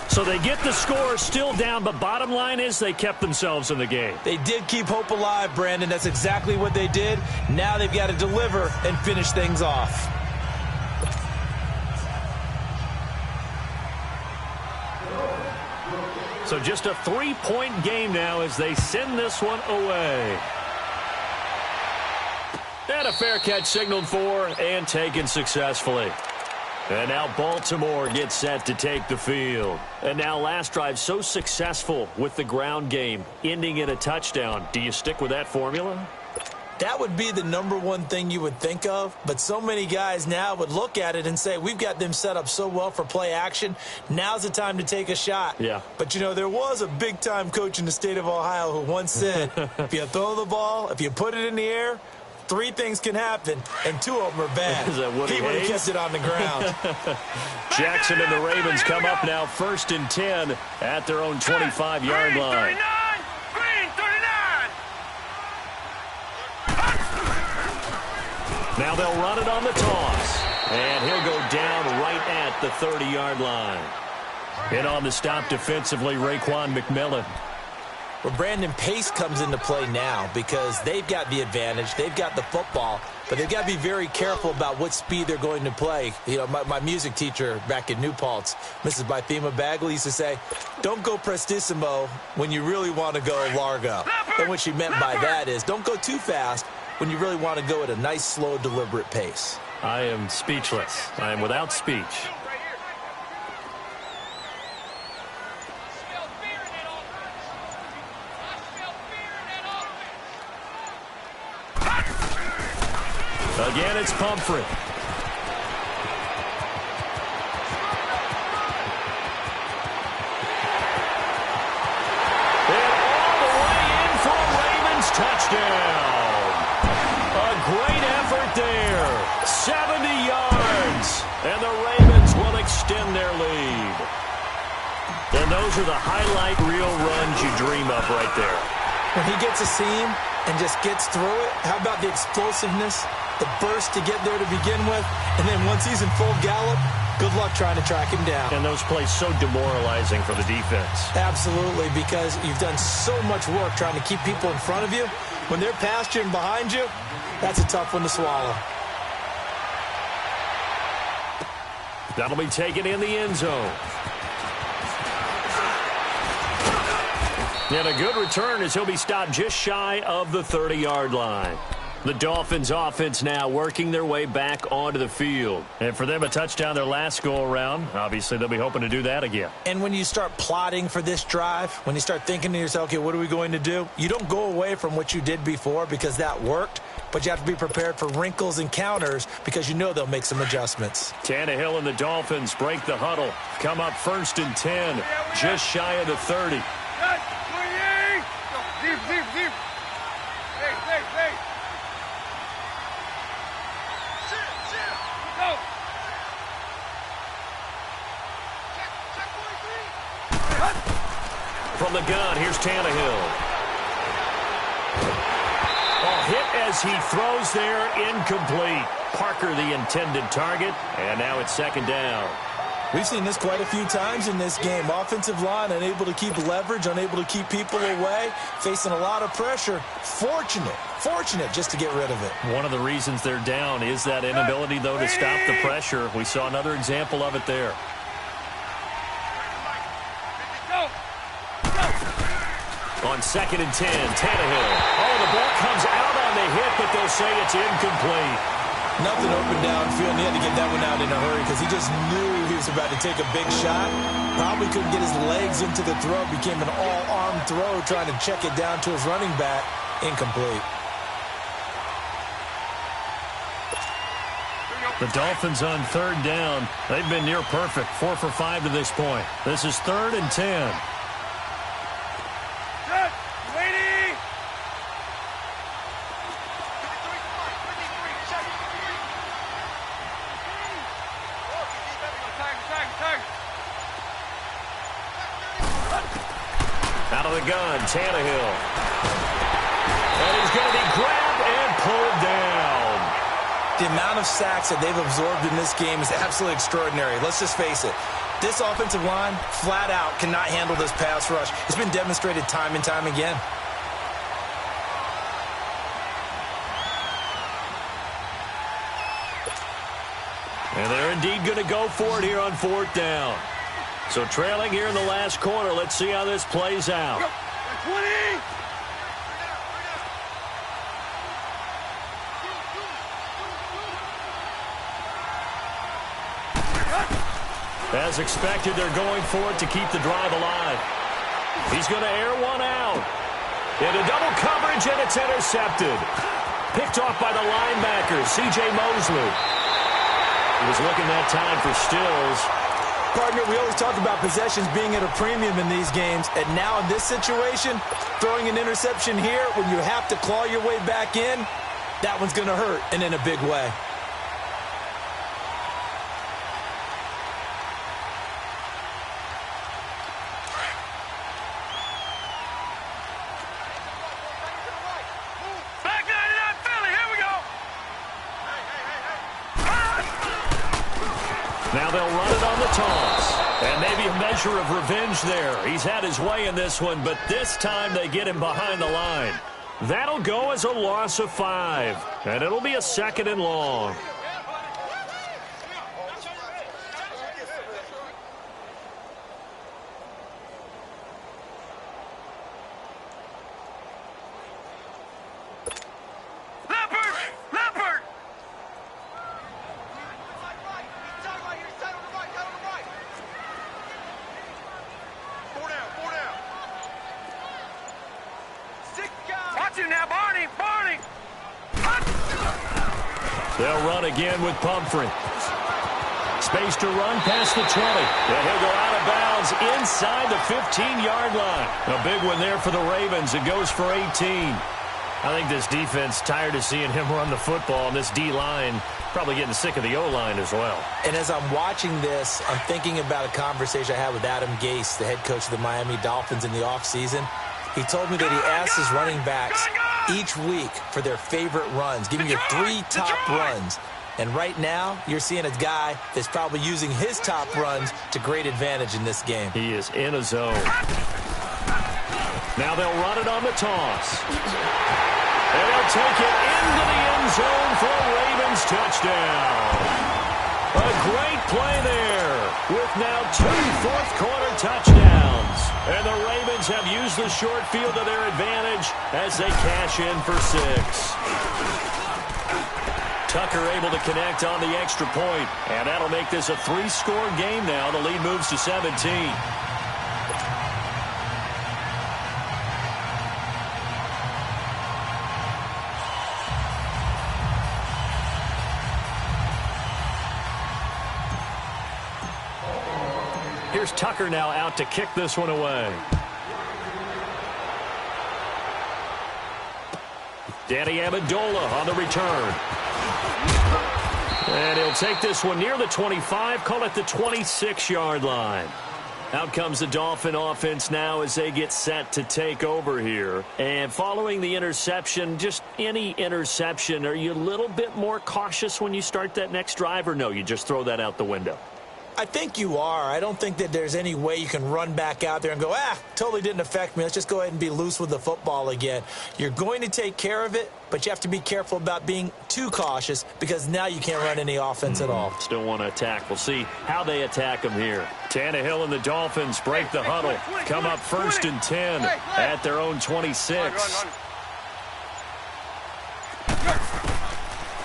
So they get the score still down, but bottom line is they kept themselves in the game. They did keep hope alive, Brandon. That's exactly what they did. Now they've got to deliver and finish things off. So just a 3-point game now as they send this one away. And a fair catch signaled for and taken successfully. And now Baltimore gets set to take the field. And now last drive so successful with the ground game, ending in a touchdown. Do you stick with that formula? That would be the number one thing you would think of, but so many guys now would look at it and say, we've got them set up so well for play action, now's the time to take a shot. Yeah. But, you know, there was a big-time coach in the state of Ohio who once said, if you throw the ball, if you put it in the air, 3 things can happen, and 2 of them are bad. Is that Woody he would have Hayes? kept it on the ground. Jackson and the Ravens come up now 1st and 10 at their own 25-yard line. 39! Green, 39! Now they'll run it on the toss. And he'll go down right at the 30-yard line. And on the stop defensively, Raekwon McMillan. Well, Brandon, pace comes into play now because they've got the advantage. They've got the football, but they've got to be very careful about what speed they're going to play. You know, my music teacher back in New Paltz, Mrs. Bythema Bagley, used to say, don't go prestissimo when you really want to go largo. And what she meant by that is don't go too fast when you really want to go at a nice, slow, deliberate pace. I am speechless. I am without speech. Again, it's Pumphrey. touchdown. A great effort there. 70 yards. And the Ravens will extend their lead. And those are the highlight reel runs you dream of right there. When he gets a seam and just gets through it, how about the explosiveness, the burst to get there to begin with, and then once he's in full gallop, good luck trying to track him down. And those plays so demoralizing for the defense. Absolutely, because you've done so much work trying to keep people in front of you. When they're past you and behind you, that's a tough one to swallow. That'll be taken in the end zone. And a good return as he'll be stopped just shy of the 30-yard line. The Dolphins offense now working their way back onto the field. And for them, a touchdown their last go-around. Obviously, they'll be hoping to do that again. And when you start plotting for this drive, when you start thinking to yourself, okay, what are we going to do? You don't go away from what you did before because that worked, but you have to be prepared for wrinkles and counters because you know they'll make some adjustments. Tannehill and the Dolphins break the huddle. Come up 1st and 10, just shy of the 30. Deep. Hey. Go. From the gun, here's Tannehill. Hit as he throws there, incomplete. Parker the intended target, and now it's 2nd down. We've seen this quite a few times in this game. Offensive line unable to keep leverage, unable to keep people away, facing a lot of pressure. Fortunate just to get rid of it. One of the reasons they're down is that inability, though, to stop the pressure. We saw another example of it there. On 2nd and 10, Tannehill. Oh, the ball comes out on the hit, but they'll say it's incomplete. Nothing open downfield, and he had to get that one out in a hurry because he just knew he was about to take a big shot. Probably couldn't get his legs into the throw. Became an all-arm throw trying to check it down to his running back. Incomplete. The Dolphins on 3rd down. They've been near perfect, 4 for 5 to this point. This is 3rd and 10. Out of the gun, Tannehill. And he's going to be grabbed and pulled down. The amount of sacks that they've absorbed in this game is absolutely extraordinary. Let's just face it. This offensive line, flat out, cannot handle this pass rush. It's been demonstrated time and time again. And they're indeed going to go for it here on 4th down. So trailing here in the last quarter, let's see how this plays out. 20! As expected, they're going for it to keep the drive alive. He's going to air one out. Into double coverage, and it's intercepted. Picked off by the linebacker, C.J. Mosley. He was looking that time for Stills. Partner, we always talk about possessions being at a premium in these games, and now in this situation, throwing an interception here when you have to claw your way back in, that one's going to hurt, and in a big way. Now they'll run it on the toss. And maybe a measure of revenge there. He's had his way in this one, but this time they get him behind the line. That'll go as a loss of 5. And it'll be a 2nd and long. They'll run again with Pumphrey. Space to run past the 20. And he'll go out of bounds inside the 15-yard line. A big one there for the Ravens. It goes for 18. I think this defense tired of seeing him run the football, and this D-line probably getting sick of the O-line as well. And as I'm watching this, I'm thinking about a conversation I had with Adam Gase, the head coach of the Miami Dolphins in the offseason. He told me that he asked his running backs each week for their favorite runs. Give me your 3 top runs. And right now, you're seeing a guy that's probably using his top runs to great advantage in this game. He is in a zone. Now they'll run it on the toss. And they'll take it into the end zone for a Ravens touchdown. A great play there with now 2 fourth-quarter touchdowns. And the Ravens have used the short field to their advantage as they cash in for 6. Tucker able to connect on the extra point, and that'll make this a 3-score game now. The lead moves to 17. Here's Tucker now out to kick this one away. Danny Amendola on the return. And he'll take this one near the 25, call it the 26-yard line. Out comes the Dolphin offense now as they get set to take over here. And following the interception, just any interception, are you a little bit more cautious when you start that next drive, or no, you just throw that out the window? I think you are. I don't think that there's any way you can run back out there and go, totally didn't affect me. Let's just go ahead and be loose with the football again. You're going to take care of it, but you have to be careful about being too cautious because now you can't run any offense at all. Still want to attack. We'll see how they attack them here. Tannehill and the Dolphins break the huddle. Come up 1st and 10 at their own 26.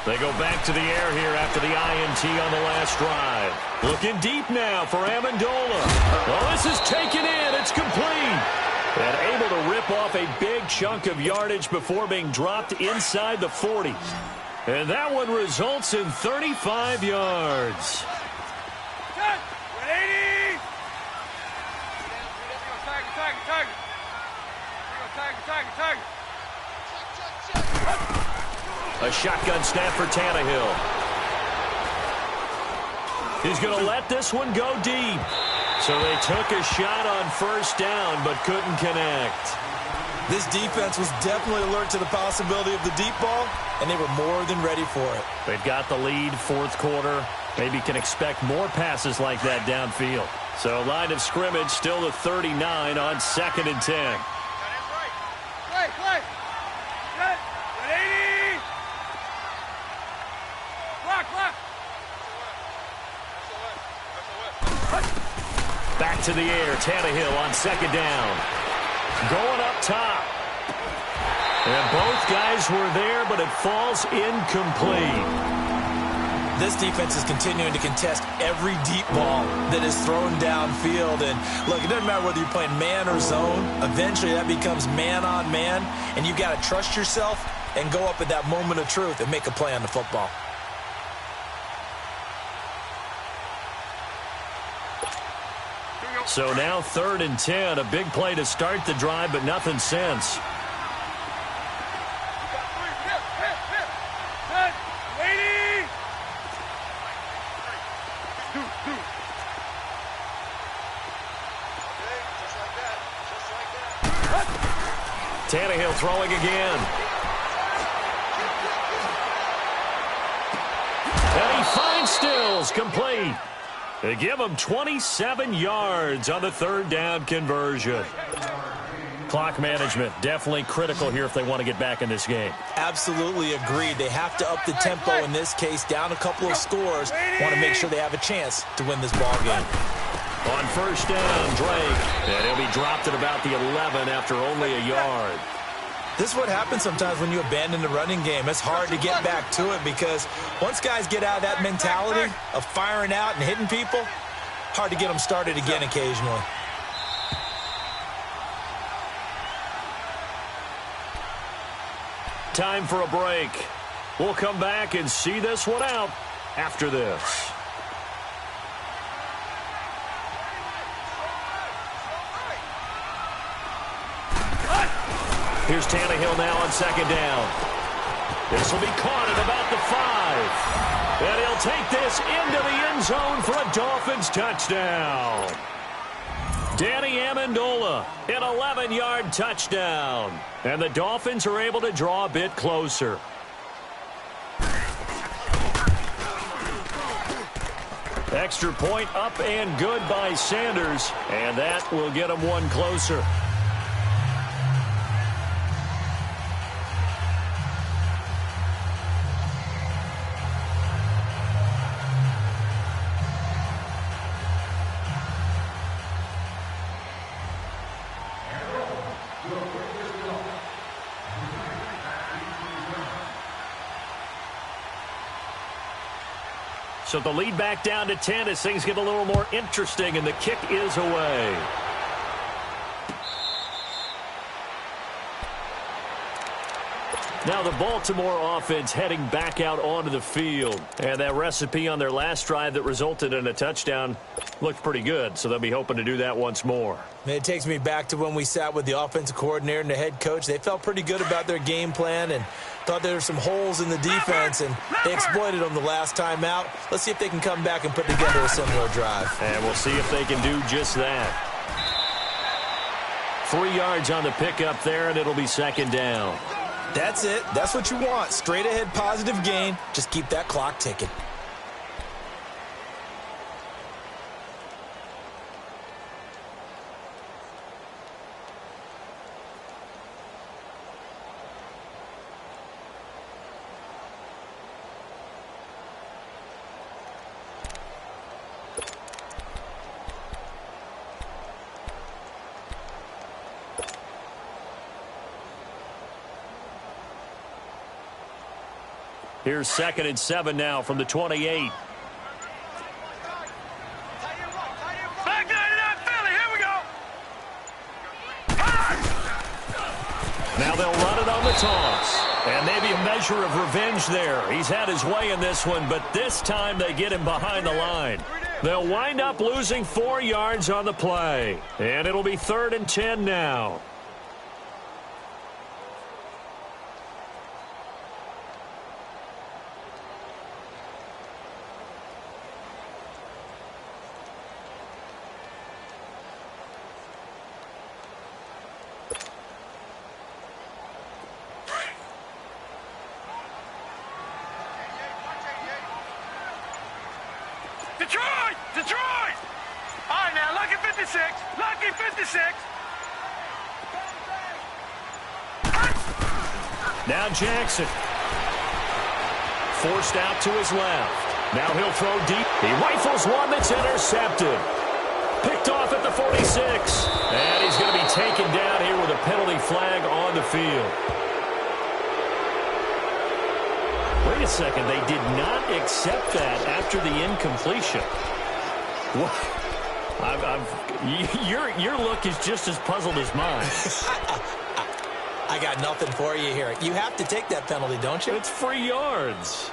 They go back to the air here after the INT on the last drive. Looking deep now for Amendola. Well, this is taken in. It's complete. And able to rip off a big chunk of yardage before being dropped inside the 40. And that one results in 35 yards. A shotgun snap for Tannehill. He's going to let this one go deep. So they took a shot on 1st down but couldn't connect. This defense was definitely alert to the possibility of the deep ball, and they were more than ready for it. They've got the lead 4th quarter. Maybe can expect more passes like that downfield. So line of scrimmage still the 39 on 2nd and 10. Back to the air, Tannehill on 2nd down. Going up top. And both guys were there, but it falls incomplete. This defense is continuing to contest every deep ball that is thrown downfield. And look, it doesn't matter whether you're playing man or zone. Eventually that becomes man on man, and you've got to trust yourself and go up at that moment of truth and make a play on the football. So now 3rd and 10, a big play to start the drive, but nothing since. Tannehill throwing again. And he finds Stills, complete. They give him 27 yards on the 3rd down conversion. Clock management definitely critical here if they want to get back in this game. Absolutely agreed. They have to up the tempo in this case, down a couple of scores. Want to make sure they have a chance to win this ball game. On 1st down, Drake. And he'll be dropped at about the 11 after only a yard. This is what happens sometimes when you abandon the running game. It's hard to get back to it because once guys get out of that mentality of firing out and hitting people, hard to get them started again occasionally. Time for a break. We'll come back and see this one out after this. Here's Tannehill now on second down. This will be caught at about the 5. And he'll take this into the end zone for a Dolphins touchdown. Danny Amendola, an 11-yard touchdown. And the Dolphins are able to draw a bit closer. Extra point up and good by Sanders. And that will get them one closer. So the lead back down to 10 as things get a little more interesting, and the kick is away. Now the Baltimore offense heading back out onto the field. And that recipe on their last drive that resulted in a touchdown looked pretty good, so they'll be hoping to do that once more. It takes me back to when we sat with the offensive coordinator and the head coach. They felt pretty good about their game plan and thought there were some holes in the defense, and they exploited them the last time out. Let's see if they can come back and put together a similar drive. And we'll see if they can do just that. 3 yards on the pickup there, and it'll be second down. That's it. That's what you want. Straight ahead positive gain. Just keep that clock ticking. Here's 2nd and 7 now from the 28. Back there in Philly. Here we go. Now they'll run it on the toss. And maybe a measure of revenge there. He's had his way in this one, but this time they get him behind the line. They'll wind up losing 4 yards on the play. And it'll be 3rd and 10 now. Detroit! Detroit! All right, now, lucky 56. Lucky 56. Now Jackson. Forced out to his left. Now he'll throw deep. He rifles one that's intercepted. Picked off at the 46. And he's going to be taken down here with a penalty flag on the field. Wait a second. They did not accept that after the incompletion. What? Your look is just as puzzled as mine. I got nothing for you here. You have to take that penalty, don't you? It's free yards.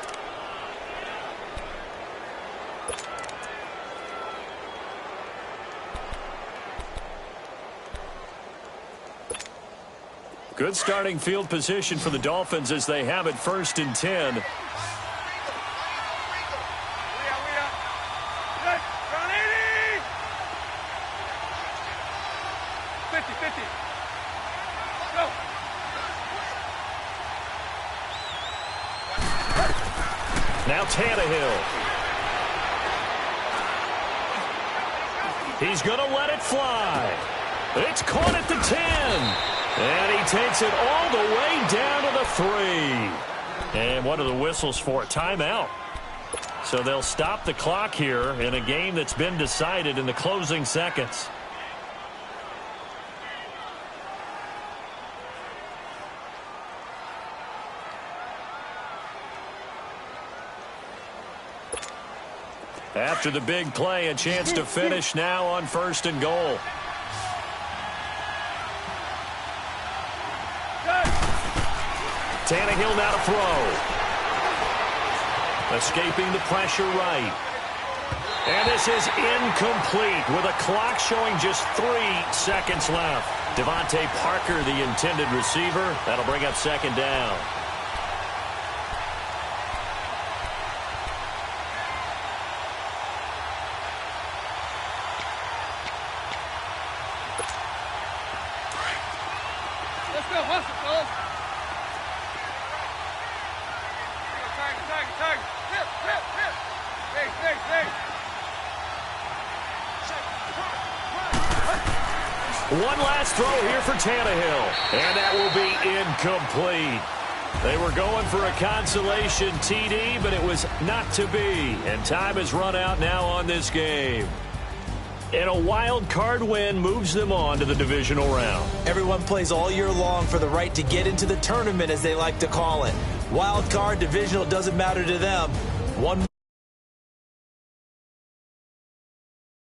Good starting field position for the Dolphins as they have it 1st and 10. We are. 50, 50. Go. Now Tannehill. He's going to let it fly. It's caught at the 10. And he takes it all the way down to the 3. And what are the whistles for? Timeout. So they'll stop the clock here in a game that's been decided in the closing seconds. After the big play, a chance to finish now on 1st and goal. Tannehill now to throw. Escaping the pressure right. And this is incomplete with a clock showing just 3 seconds left. Devontae Parker, the intended receiver. That'll bring up second down. Let's go, hustle, fellas. Target. Hip. Hey. One last throw here for Tannehill, and that will be incomplete. They were going for a consolation TD, but it was not to be, and time has run out now on this game. And a wild card win moves them on to the divisional round. Everyone plays all year long for the right to get into the tournament, as they like to call it. Wild card, divisional, doesn't matter to them. One